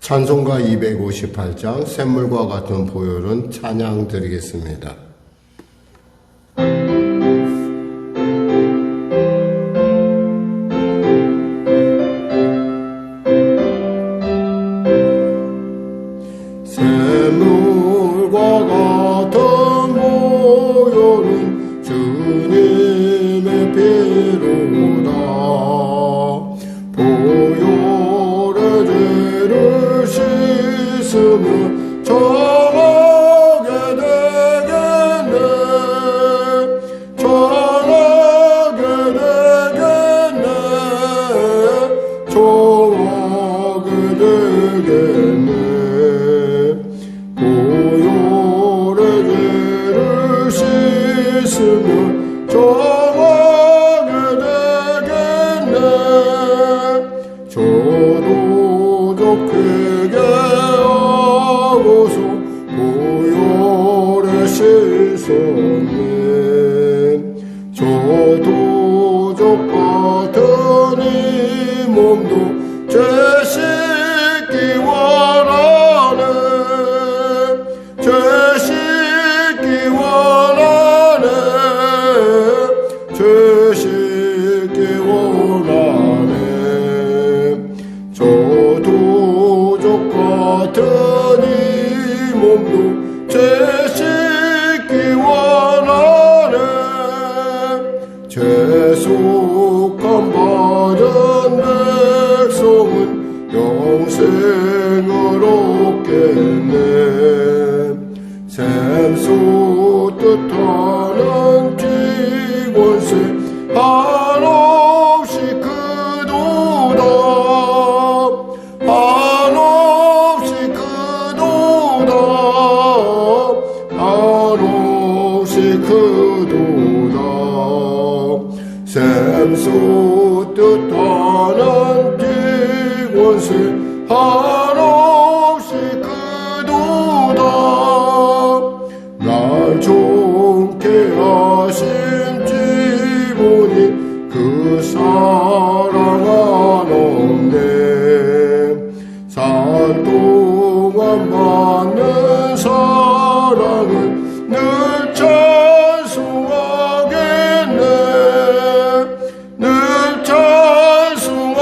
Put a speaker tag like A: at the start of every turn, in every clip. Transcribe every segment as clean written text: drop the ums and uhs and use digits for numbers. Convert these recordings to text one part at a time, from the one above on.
A: 찬송가 258장 샘물과 같은 보혈은 찬양 드리겠습니다. 샘물과 같은 보혈은 주님의 피로다. 보혈의 죄를 씻으면 정하게 되겠네. 정하게 되겠네. 정하게 되겠네. 보혈의 죄를 씻으면 정하게 되겠네. 저도 족회개 하고서 보혈에 씻었네. 저도 족같은 이 몸도 죄 씻기 원하네. 죄 씻기 원하네. 죄 씻기 원하네. 저도 족같은 이 몸도 죄 씻기 원하네. 죄속함 받은 백성은 영생을 얻겠네. 샘솟 뜻하는 기권세 한없이 크도다. 한없이 크도다. 한없이 크도다. 샘솟 뜻하는 기권세 한없이 크도다. 날 좋게 하신 지보니 그 사랑 한없네. 살 동안 받는 사랑은 늘 찬송하겠네. 늘 찬송하겠네.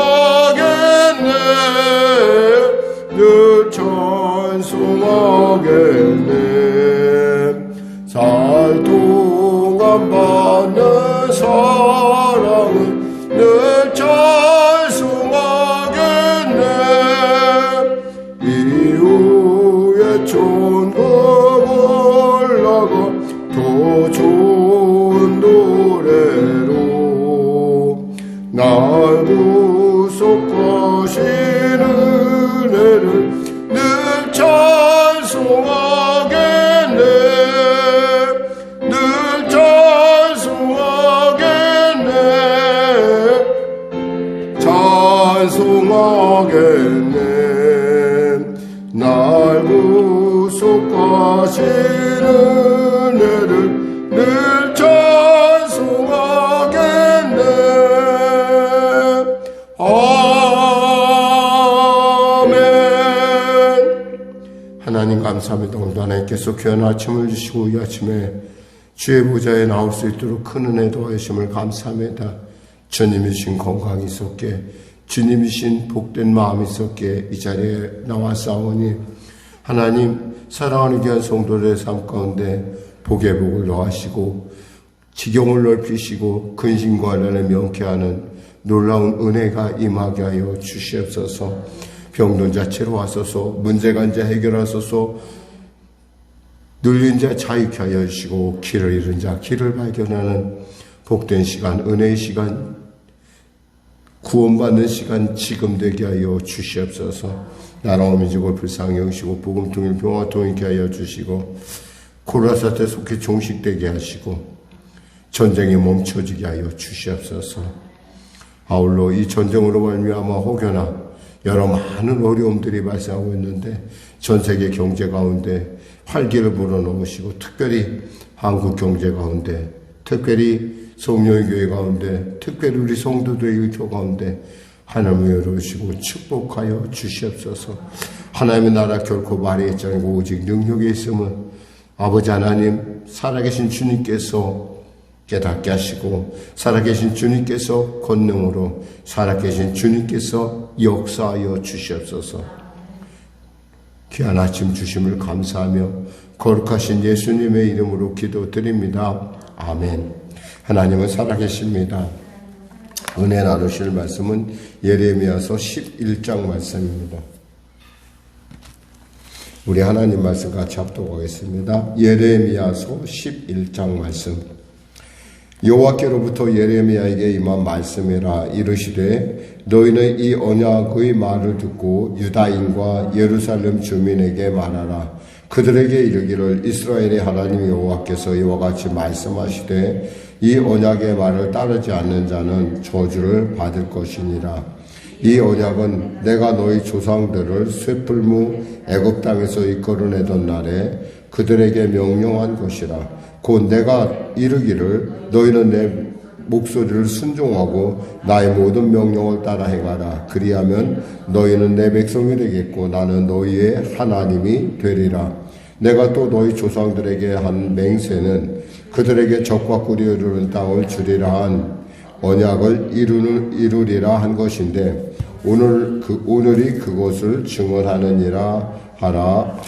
A: 늘 찬송하겠네. 살 동안 받는 사랑은 늘 찬송하겠네. 이후에 천국 올라가 더 좋은 노래로 날 구속하신 은혜를 늘 찬송하겠네. 늘 찬송하겠네. 찬송하겠네. 날 구속하신 은혜를 늘 찬송하겠네. 아멘. 하나님 감사합니다. 오늘도 하나님께서 귀한 아침을 주시고 이 아침에 주의 보좌에 나올 수 있도록 큰 은혜 도와주심을 감사합니다. 주님이신 건강이 있었기에, 주님이신 복된 마음이 있었기에 이 자리에 나왔사오니 하나님 사랑하는 귀한 성도들의 삶 가운데 복의 복을 더하시고 지경을 넓히시고 근심과 환난을 명쾌하는 놀라운 은혜가 임하게 하여 주시옵소서. 병든 자 치료하소서. 문제가 자 해결하소서. 눌린 자 자유케 하여 주시고 길을 잃은 자 길을 발견하는 복된 시간, 은혜의 시간, 구원받는 시간 지금 되게 하여 주시옵소서. 나라와 민족을 불쌍히 여기시고 복음 통일 평화 통일케 하여 주시고 코로나 사태 속히 종식되게 하시고 전쟁이 멈춰지게 하여 주시옵소서. 아울러 이 전쟁으로 말미암아 혹여나 여러 많은 어려움들이 발생하고 있는데 전 세계 경제 가운데 활기를 불어넣으시고 특별히 한국 경제 가운데, 특별히 성령의 교회 가운데, 특별히 우리 성도들의 일교 가운데 하나님을 열어주시고 축복하여 주시옵소서. 하나님의 나라 결코 말에 있지 않고 오직 능력에 있음을 아버지 하나님 살아계신 주님께서 깨닫게 하시고 살아계신 주님께서 권능으로 살아계신 주님께서 역사하여 주시옵소서. 귀한 아침 주심을 감사하며 거룩하신 예수님의 이름으로 기도드립니다. 아멘. 하나님은 살아계십니다. 은혜 나누실 말씀은 예레미야서 11장 말씀입니다. 우리 하나님 말씀 같이 합독하겠습니다. 예레미야서 11장 말씀. 여호와께로부터 예레미야에게 임한 말씀이라. 이르시되 너희는 이 언약의 말을 듣고 유다인과 예루살렘 주민에게 말하라. 그들에게 이르기를 이스라엘의 하나님 여호와께서 이와 같이 말씀하시되 이 언약의 말을 따르지 않는 자는 저주를 받을 것이니라. 이 언약은 내가 너희 조상들을 쇠뿔무 애굽 땅에서 이끌어내던 날에 그들에게 명령한 것이라. 곧 내가 이르기를 너희는 내 목소리를 순종하고 나의 모든 명령을 따라 행하라. 그리하면 너희는 내 백성이 되겠고 나는 너희의 하나님이 되리라. 내가 또 너희 조상들에게 한 맹세는 그들에게 적과 꿀이 이르는 땅을 주리라 한 언약을 이루리라 한 것인데 오늘이 그것을 증언하느니라 하라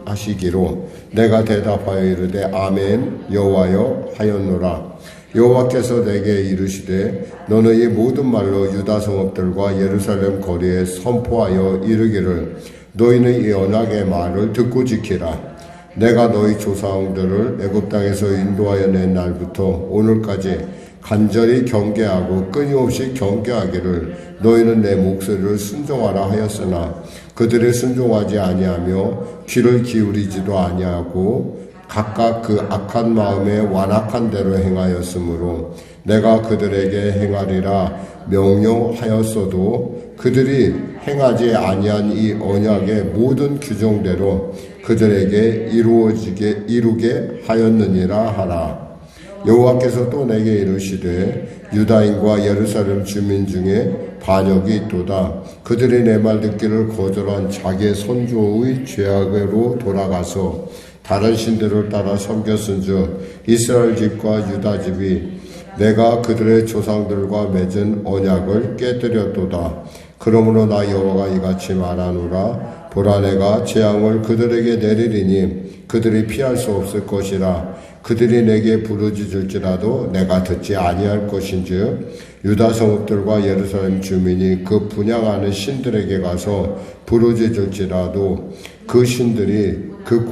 A: 하시기로 내가 대답하여 이르되 아멘 여호와여 하였노라. 여호와께서 내게 이르시되 너는 이 모든 말로 유다 성읍들과 예루살렘 거리에 선포하여 이르기를 너희는 이 언약의 말을 듣고 지키라. 내가 너희 조상들을 애굽 땅에서 인도하여 낸 날부터 오늘까지 간절히 경계하고 끊임없이 경계하기를 너희는 내 목소리를 순종하라 하였으나 그들이 순종하지 아니하며 귀를 기울이지도 아니하고 각각 그 악한 마음에 완악한 대로 행하였으므로 내가 그들에게 행하리라 명령하였어도 그들이 행하지 아니한 이 언약의 모든 규정대로 그들에게 이루게 하였느니라 하라. 여호와께서 또 내게 이르시되 유다인과 예루살렘 주민 중에 반역이 있도다. 그들이 내 말 듣기를 거절한 자기 선조의 죄악으로 돌아가서 다른 신들을 따라 섬겼은즉 이스라엘 집과 유다 집이 내가 그들의 조상들과 맺은 언약을 깨뜨렸도다. 그러므로 나 여호와가 이같이 말하노라. 보라 내가 재앙을 그들에게 내리리니 그들이 피할 수 없을 것이라. 그들이 내게 부르짖을지라도 내가 듣지 아니할 것인즉 유다 성읍들과 예루살렘 주민이 그 분향하는 신들에게 가서 부르짖을지라도 그 신들이 그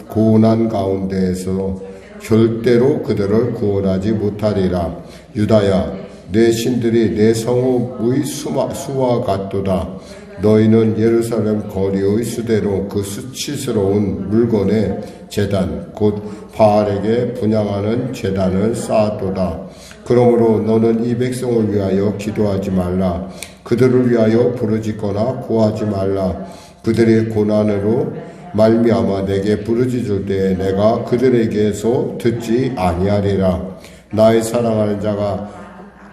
A: 고난 가운데에서 절대로 그들을 구원하지 못하리라. 유다야 내 신들이 내 성읍의 수와 같도다. 너희는 예루살렘 거리의 수대로 그 수치스러운 물건의 제단 곧 바알에게 분향하는 제단을 쌓았도다. 그러므로 너는 이 백성을 위하여 기도하지 말라. 그들을 위하여 부르짖거나 구하지 말라. 그들의 고난으로 말미암아 내게 부르짖을 때에 내가 그들에게서 듣지 아니하리라. 나의 사랑하는 자가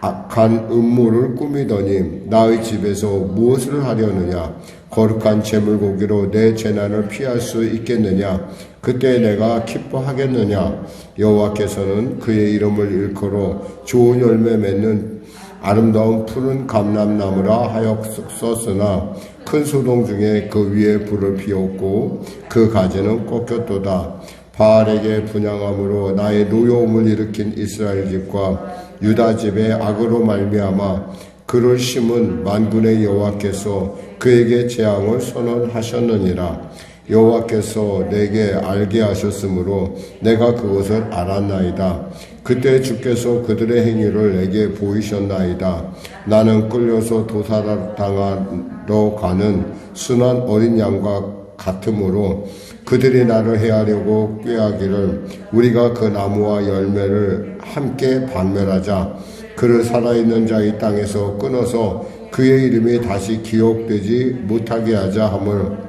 A: 악한 음모를 꾸미더니 나의 집에서 무엇을 하려느냐? 거룩한 제물고기로 내 재난을 피할 수 있겠느냐? 그때 내가 기뻐하겠느냐? 여호와께서는 그의 이름을 일컬어 좋은 열매 맺는 아름다운 푸른 감람나무라 하였었으나 큰 소동 중에 그 위에 불을 피웠고 그 가지는 꺾였도다. 바알에게 분향함으로 나의 노여움을 일으킨 이스라엘 집과 유다 집의 악으로 말미암아 그를 심은 만군의 여호와께서 그에게 재앙을 선언하셨느니라. 여호와께서 내게 알게 하셨으므로 내가 그것을 알았나이다. 그때 주께서 그들의 행위를 내게 보이셨나이다. 나는 끌려서 도살당하러 가는 순한 어린 양과 같으므로 그들이 나를 해하려고 꾀하기를 우리가 그 나무와 열매를 함께 박멸하자. 그를 살아있는 자의 땅에서 끊어서 그의 이름이 다시 기억되지 못하게 하자 함을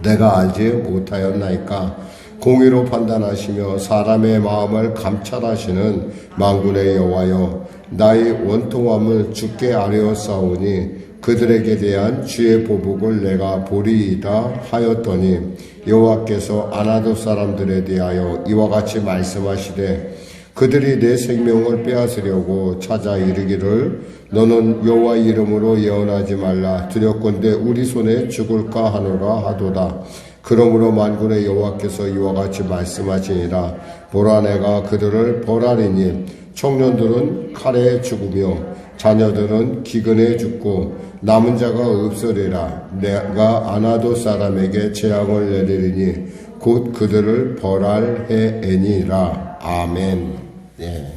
A: 내가 알지 못하였나이까. 공의로 판단하시며 사람의 마음을 감찰하시는 만군의 여호와여, 나의 원통함을 주께 아뢰었사오니 그들에게 대한 주의 보복을 내가 보리이다 하였더니 여호와께서 아나돗 사람들에 대하여 이와 같이 말씀하시되 그들이 내 생명을 빼앗으려고 찾아 이르기를 너는 여호와 이름으로 예언하지 말라 두렵건대 우리 손에 죽을까 하노라 하도다. 그러므로 만군의 여호와께서 이와 같이 말씀하시니라 보라 내가 그들을 벌하리니 청년들은 칼에 죽으며 자녀들은 기근에 죽고 남은 자가 없으리라. 내가 아나돗 사람에게 재앙을 내리리니 곧 그들을 벌할 해애니라. 아멘. 예.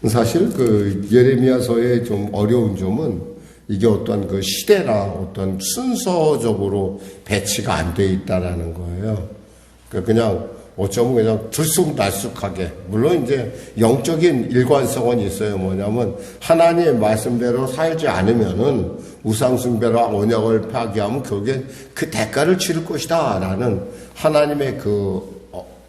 A: 사실 그 예레미야서의 좀 어려운 점은 이게 어떤 그 시대나 어떤 순서적으로 배치가 안 돼 있다라는 거예요. 그냥 어쩌면 그냥 들쑥날쑥하게, 물론 이제 영적인 일관성은 있어요. 뭐냐면 하나님의 말씀대로 살지 않으면은 우상숭배와 언약을 파기하면 결국엔 그 대가를 치를 것이다 라는 하나님의 그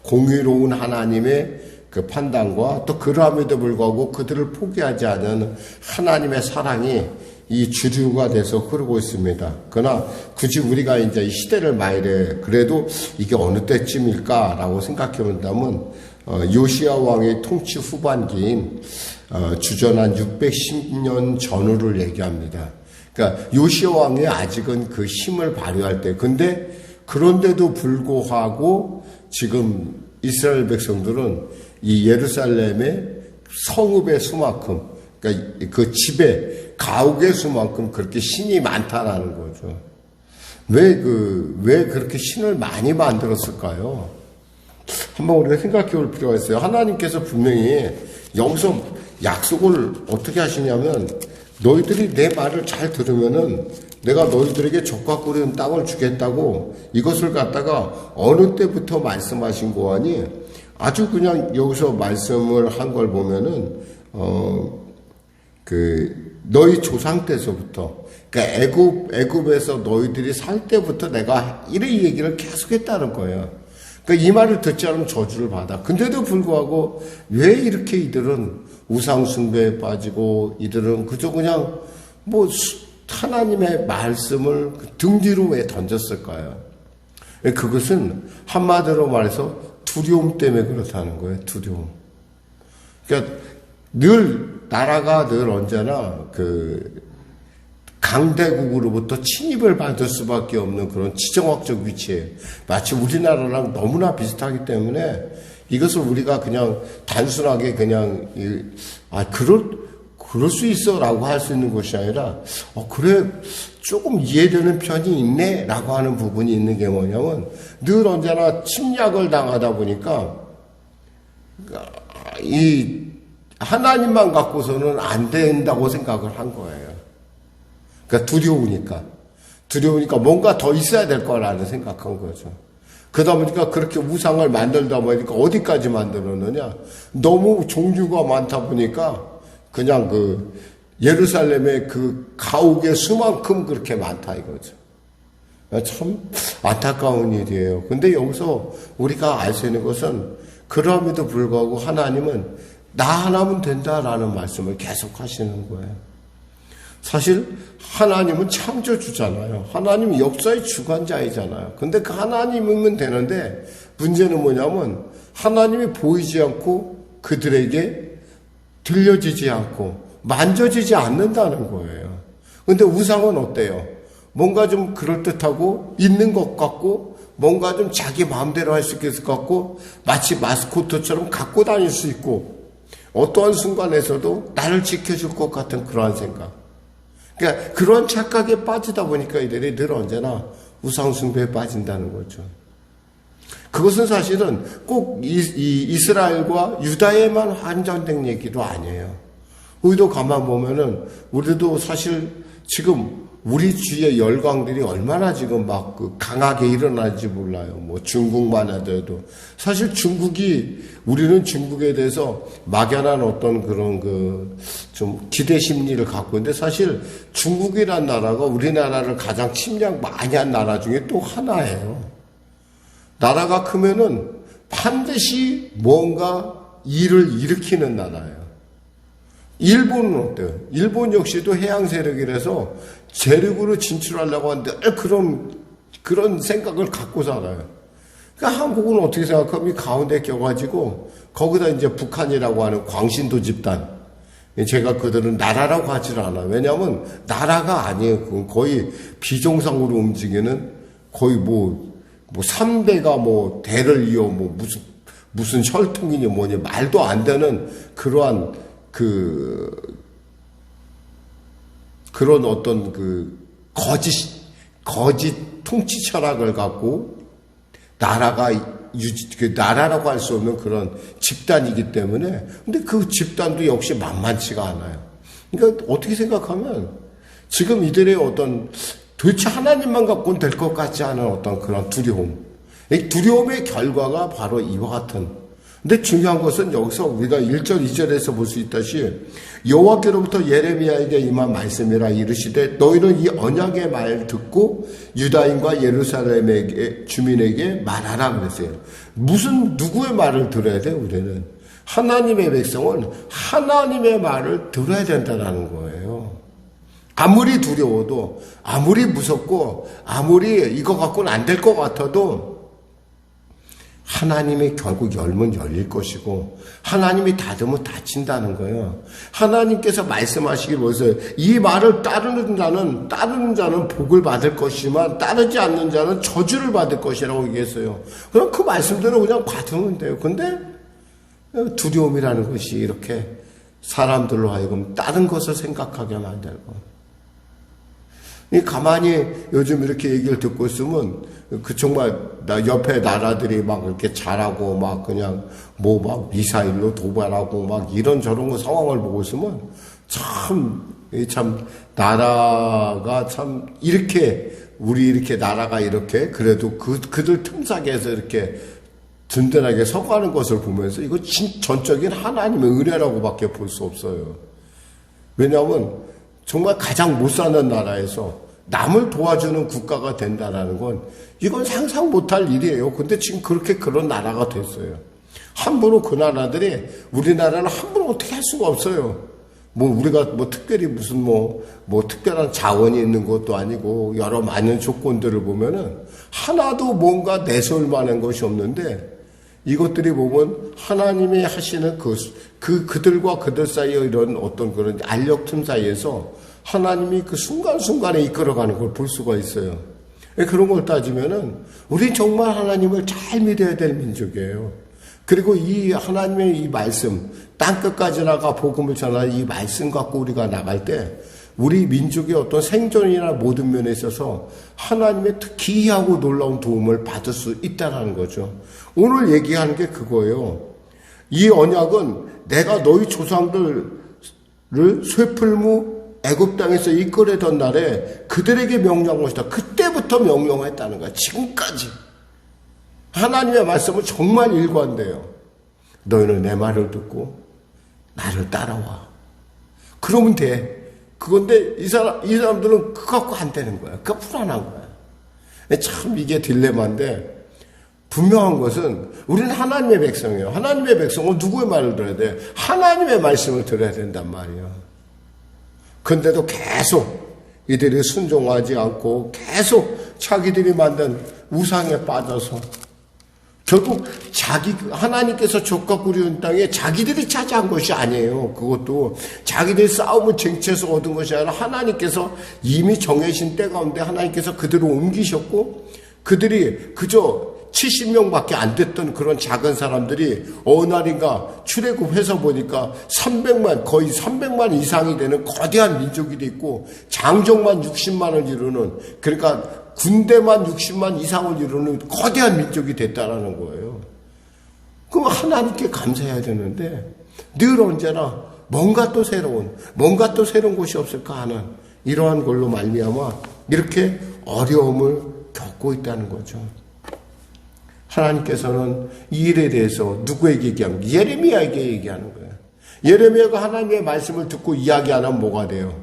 A: 공의로운 하나님의 그 판단과 또 그러함에도 불구하고 그들을 포기하지 않은 하나님의 사랑이 이 주류가 돼서 흐르고 있습니다. 그러나 굳이 우리가 이제 이 시대를 말해 그래도 이게 어느 때쯤일까라고 생각해 본다면 요시야 왕의 통치 후반기인 주전 한 610년 전후를 얘기합니다. 그러니까 요시야 왕이 아직은 그 힘을 발휘할 때, 근데 그런데도 불구하고 지금 이스라엘 백성들은 이 예루살렘의 성읍의 수만큼, 그러니까 그 집에 가옥의 수만큼 그렇게 신이 많다라는 거죠. 왜 그렇게 신을 많이 만들었을까요? 한번 우리가 생각해 볼 필요가 있어요. 하나님께서 분명히 여기서 약속을 어떻게 하시냐면, 너희들이 내 말을 잘 들으면은 내가 너희들에게 젖과 꿀이 있는 땅을 주겠다고 이것을 갖다가 어느 때부터 말씀하신 거 아니? 아주 그냥 여기서 말씀을 한 걸 보면은 너희 조상 때서부터, 그러니까 애굽에서 너희들이 살 때부터 내가 이 얘기를 계속했다는 거예요. 그러니까 이 말을 듣지 않으면 저주를 받아. 근데도 불구하고 왜 이렇게 이들은 우상숭배에 빠지고 이들은 그저 그냥 뭐 하나님의 말씀을 등 뒤로 왜 던졌을까요? 그것은 한마디로 말해서 두려움 때문에 그렇다는 거예요. 두려움. 그러니까 나라가 늘 언제나 강대국으로부터 침입을 받을 수밖에 없는 그런 지정학적 위치예요. 마치 우리나라랑 너무나 비슷하기 때문에 이것을 우리가 그냥 단순하게 그냥 그럴 수 있어라고 할 수 있는 것이 아니라 그래 조금 이해되는 편이 있네라고 하는 부분이 있는 게 뭐냐면 늘 언제나 침략을 당하다 보니까 이 하나님만 갖고서는 안 된다고 생각을 한 거예요. 그러니까 두려우니까 뭔가 더 있어야 될 거라는 생각한 거죠. 그러다 보니까 그렇게 우상을 만들다 보니까 어디까지 만들었느냐? 너무 종류가 많다 보니까 그냥 예루살렘의 그 가옥의 수만큼 그렇게 많다 이거죠. 참 안타까운 일이에요. 근데 여기서 우리가 알 수 있는 것은 그럼에도 불구하고 하나님은 나 하나면 된다라는 말씀을 계속 하시는 거예요. 사실 하나님은 창조주잖아요. 하나님은 역사의 주관자이잖아요. 근데 그 하나님이면 되는데 문제는 뭐냐면 하나님이 보이지 않고 그들에게 들려지지 않고 만져지지 않는다는 거예요. 근데 우상은 어때요? 뭔가 좀 그럴듯하고 있는 것 같고 뭔가 좀 자기 마음대로 할 수 있을 것 같고 마치 마스코트처럼 갖고 다닐 수 있고 어떠한 순간에서도 나를 지켜줄 것 같은 그러한 생각. 그러니까 그런 착각에 빠지다 보니까 이들이 늘 언제나 우상숭배에 빠진다는 거죠. 그것은 사실은 꼭 이스라엘과 유다에만 한정된 얘기도 아니에요. 우리도 가만 보면은 우리도 사실 지금 우리 주위의 열강들이 얼마나 지금 막 강하게 일어나는지 몰라요. 뭐 중국만 하더라도 사실 우리는 중국에 대해서 막연한 어떤 그런 좀 기대 심리를 갖고 있는데 사실 중국이란 나라가 우리나라를 가장 침략 많이 한 나라 중에 또 하나예요. 나라가 크면은 반드시 뭔가 일을 일으키는 나라예요. 일본은 어때요? 일본 역시도 해양 세력이라서 제륙으로 진출하려고 하는데 그런 생각을 갖고 살아요. 그러니까 한국은 어떻게 생각하면 이 가운데 껴가지고 거기다 이제 북한이라고 하는 광신도 집단, 제가 그들은 나라라고 하질 않아요. 왜냐하면 나라가 아니에요. 그건 거의 비정상으로 움직이는 거의 뭐 3대가 대를 이어 무슨 혈통이니 뭐니 말도 안 되는 그러한 그런 어떤 거짓 통치 철학을 갖고 나라라고 할 수 없는 그런 집단이기 때문에, 근데 그 집단도 역시 만만치가 않아요. 그러니까 어떻게 생각하면 지금 이들의 어떤 도대체 하나님만 갖고는 될 것 같지 않은 어떤 그런 두려움. 이 두려움의 결과가 바로 이와 같은. 근데 중요한 것은 여기서 우리가 1절, 2절에서 볼 수 있다시 여호와께로부터 예레미야에게 임한 말씀이라 이르시되 너희는 이 언약의 말 듣고 유다인과 예루살렘의 주민에게 말하라 그랬어요. 누구의 말을 들어야 돼? 우리는 하나님의 백성은 하나님의 말을 들어야 된다는 거예요. 아무리 두려워도, 아무리 무섭고, 아무리 이거 갖고는 안 될 것 같아도 하나님이 결국 열면 열릴 것이고 하나님이 닫으면 닫힌다는 거예요. 하나님께서 말씀하시길 보세요. 이 말을 따르는 자는 복을 받을 것이지만 따르지 않는 자는 저주를 받을 것이라고 얘기했어요. 그럼 그 말씀대로 그냥 받으면 돼요. 근데 두려움이라는 것이 이렇게 사람들로 하여금 다른 것을 생각하게 만들고, 가만히 요즘 이렇게 얘기를 듣고 있으면 정말 옆에 나라들이 막 이렇게 잘하고 막 그냥 막 미사일로 도발하고 막 이런저런 거 상황을 보고 있으면 참 나라가 참 우리 이렇게 나라가 이렇게 그래도 그들 틈사이에서 이렇게 든든하게 서가는 것을 보면서 이거 전적인 하나님의 은혜라고밖에 볼 수 없어요. 왜냐하면 정말 가장 못 사는 나라에서 남을 도와주는 국가가 된다는 건 이건 상상 못할 일이에요. 근데 지금 그런 나라가 됐어요. 함부로 그 나라들이 우리나라는 함부로 어떻게 할 수가 없어요. 우리가 특별히 무슨 특별한 자원이 있는 것도 아니고 여러 많은 조건들을 보면은 하나도 뭔가 내세울 만한 것이 없는데 이것들이 보면 하나님이 하시는 그들과 그들 사이에 이런 어떤 그런 알력 틈 사이에서 하나님이 그 순간순간에 이끌어가는 걸 볼 수가 있어요. 그런 걸 따지면은 우리 정말 하나님을 잘 믿어야 될 민족이에요. 그리고 이 하나님의 이 말씀, 땅끝까지 나가 복음을 전하는 이 말씀 갖고 우리가 나갈 때 우리 민족의 어떤 생존이나 모든 면에 있어서 하나님의 기이하고 놀라운 도움을 받을 수 있다는 거죠. 오늘 얘기하는 게 그거예요. 이 언약은 내가 너희 조상들을 쇠풀무 애굽 땅에서 이끌어던 날에 그들에게 명령한 것이다. 그때부터 명령했다는 거야. 지금까지. 하나님의 말씀은 정말 일관돼요. 너희는 내 말을 듣고 나를 따라와. 그러면 돼. 그건데 이 사람들은 그거 갖고 안 되는 거야. 그거 불안한 거야. 참 이게 딜레마인데 분명한 것은 우리는 하나님의 백성이에요. 하나님의 백성은 누구의 말을 들어야 돼? 하나님의 말씀을 들어야 된단 말이에요. 근데도 계속 이들이 순종하지 않고 계속 자기들이 만든 우상에 빠져서 결국 하나님께서 족과 꿀이는 땅에 자기들이 차지한 것이 아니에요. 그것도 자기들이 싸움을 쟁취해서 얻은 것이 아니라 하나님께서 이미 정해진 때 가운데 하나님께서 그들을 옮기셨고 그들이 그저 70명밖에 안 됐던 그런 작은 사람들이 어느 날인가 출애굽해서 보니까 거의 300만 이상이 되는 거대한 민족이 있고 장정만 60만을 이루는, 그러니까 군대만 60만 이상을 이루는 거대한 민족이 됐다라는 거예요. 그럼 하나님께 감사해야 되는데 늘 언제나 뭔가 또 새로운 곳이 없을까 하는 이러한 걸로 말미암아 이렇게 어려움을 겪고 있다는 거죠. 하나님께서는 이 일에 대해서 누구에게 얘기하는 거예요? 예레미야에게 얘기하는 거예요. 예레미야가 하나님의 말씀을 듣고 이야기 안 하면 뭐가 돼요?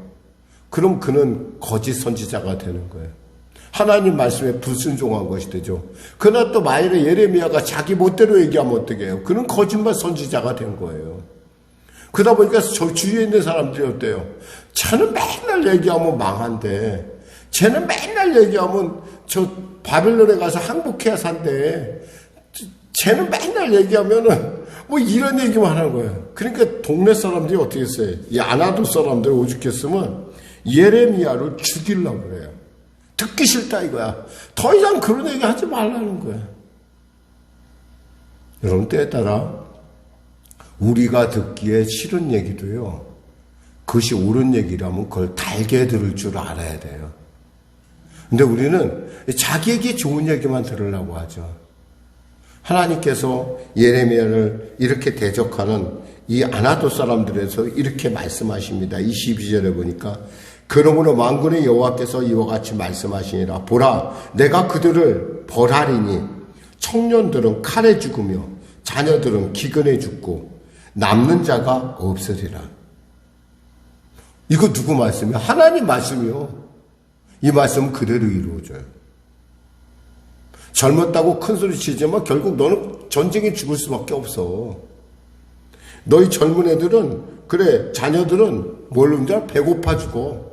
A: 그럼 그는 거짓 선지자가 되는 거예요. 하나님 말씀에 불순종한 것이 되죠. 그러나 또 만일에 예레미야가 자기 멋대로 얘기하면 어떻게 해요? 그는 거짓말 선지자가 된 거예요. 그러다 보니까 저 주위에 있는 사람들이 어때요? 쟤는 맨날 얘기하면 망한대. 쟤는 맨날 얘기하면 저 바빌론에 가서 항복해야 산대. 쟤는 맨날 얘기하면은 뭐 이런 얘기만 하는 거예요. 그러니까 동네 사람들이 어떻게 했어요? 이 아나도 사람들이 오죽했으면 예레미야를 죽이려고 그래요. 듣기 싫다 이거야. 더 이상 그런 얘기 하지 말라는 거야. 여러분, 때에 따라 우리가 듣기에 싫은 얘기도요, 그것이 옳은 얘기라면 그걸 달게 들을 줄 알아야 돼요. 근데 우리는 자기에게 좋은 얘기만 들으려고 하죠. 하나님께서 예레미야를 이렇게 대적하는 이 아나도 사람들에서 이렇게 말씀하십니다. 22절에 보니까 그러므로 만군의 여호와께서 이와 같이 말씀하시니라. 보라, 내가 그들을 벌하리니 청년들은 칼에 죽으며 자녀들은 기근에 죽고 남는 자가 없으리라. 이거 누구 말씀이야? 하나님 말씀이요. 이 말씀은 그대로 이루어져요. 젊었다고 큰소리 치지만 결국 너는 전쟁에 죽을 수밖에 없어. 너희 젊은 애들은, 그래, 자녀들은 뭘 혼자 배고파 죽어.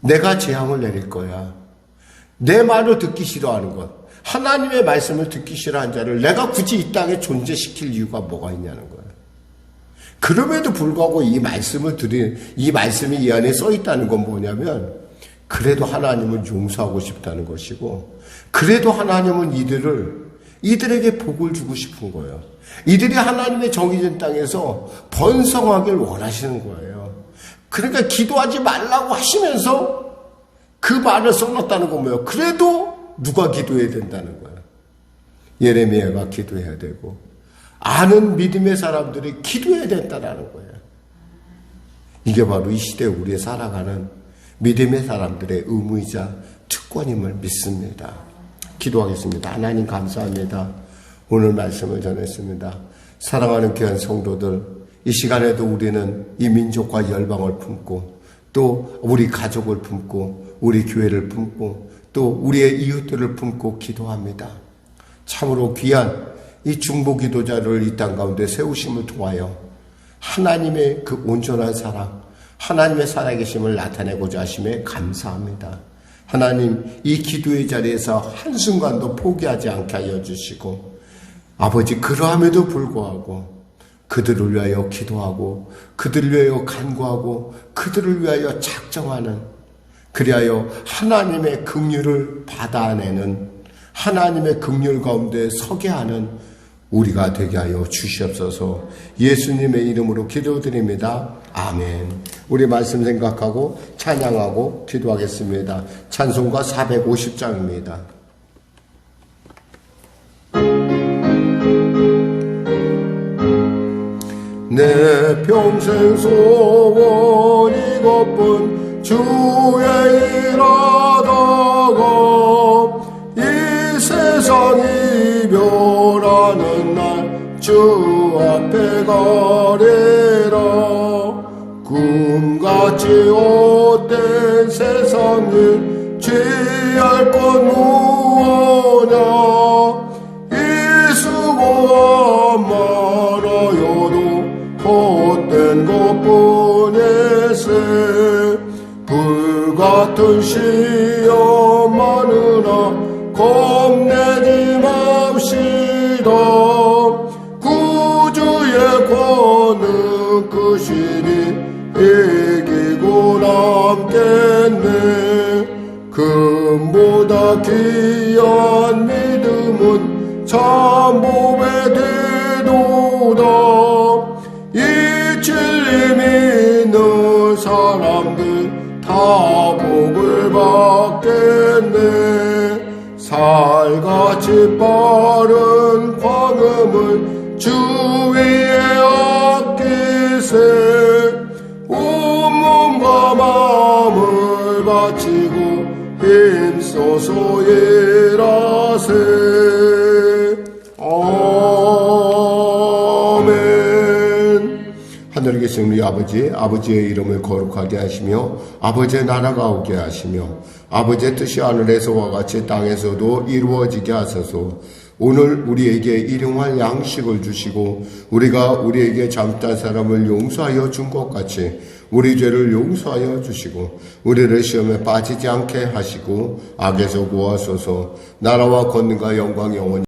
A: 내가 재앙을 내릴 거야. 내 말을 듣기 싫어하는 것, 하나님의 말씀을 듣기 싫어하는 자를 내가 굳이 이 땅에 존재시킬 이유가 뭐가 있냐는 거야. 그럼에도 불구하고 이 말씀을 이 말씀이 이 안에 써 있다는 건 뭐냐면, 그래도 하나님은 용서하고 싶다는 것이고, 그래도 하나님은 이들에게 복을 주고 싶은 거예요. 이들이 하나님의 정해진 땅에서 번성하길 원하시는 거예요. 그러니까 기도하지 말라고 하시면서 그 말을 써놨다는 건 뭐예요? 그래도 누가 기도해야 된다는 거예요. 예레미야가 기도해야 되고, 아는 믿음의 사람들이 기도해야 된다는 거예요. 이게 바로 이 시대에 우리의 살아가는 믿음의 사람들의 의무이자 특권임을 믿습니다. 기도하겠습니다. 하나님 감사합니다. 오늘 말씀을 전했습니다. 사랑하는 귀한 성도들, 이 시간에도 우리는 이 민족과 열방을 품고, 또 우리 가족을 품고, 우리 교회를 품고, 또 우리의 이웃들을 품고 기도합니다. 참으로 귀한 이 중보 기도자를 이 땅 가운데 세우심을 통하여 하나님의 그 온전한 사랑, 하나님의 살아계심을 나타내고자 하심에 감사합니다. 하나님, 이 기도의 자리에서 한순간도 포기하지 않게 하여 주시고, 아버지, 그러함에도 불구하고 그들을 위하여 기도하고, 그들을 위하여 간구하고, 그들을 위하여 작정하는, 그리하여 하나님의 긍휼을 받아내는, 하나님의 긍휼 가운데 서게 하는 우리가 되게 하여 주시옵소서. 예수님의 이름으로 기도드립니다. 아멘. 우리 말씀 생각하고 찬양하고 기도하겠습니다. 찬송가 450장입니다. 내 평생 소원 이것뿐 주의 일하다가 이 세상 이별하는 날 주 앞에 가리라. 꿈같이 헛된 세상을 취할 것 무엇냐. 이 수고가 많아요도 헛된 것뿐일세. 불같은 시험 많으나 겁내지 맙시다. 구주의 권능 크시니 이기고 남겠네. 금보다 귀한 믿음은 참복의 되도다. 이 진리 믿는 사람들 다 복을 받겠네. 살같이 빠른 광음을 주 위에 아끼세. 온 몸과 마음을 바치고 힘써서 일하세. 아멘. 하늘에 계신 우리 아버지, 아버지의 이름을 거룩하게 하시며 아버지의 나라가 오게 하시며 아버지의 뜻이 하늘에서와 같이 땅에서도 이루어지게 하소서. 오늘 우리에게 일용할 양식을 주시고 우리가 우리에게 잘못한 사람을 용서하여 준 것 같이 우리 죄를 용서하여 주시고 우리를 시험에 빠지지 않게 하시고 악에서 구하소서. 나라와 권능과 영광이 영원히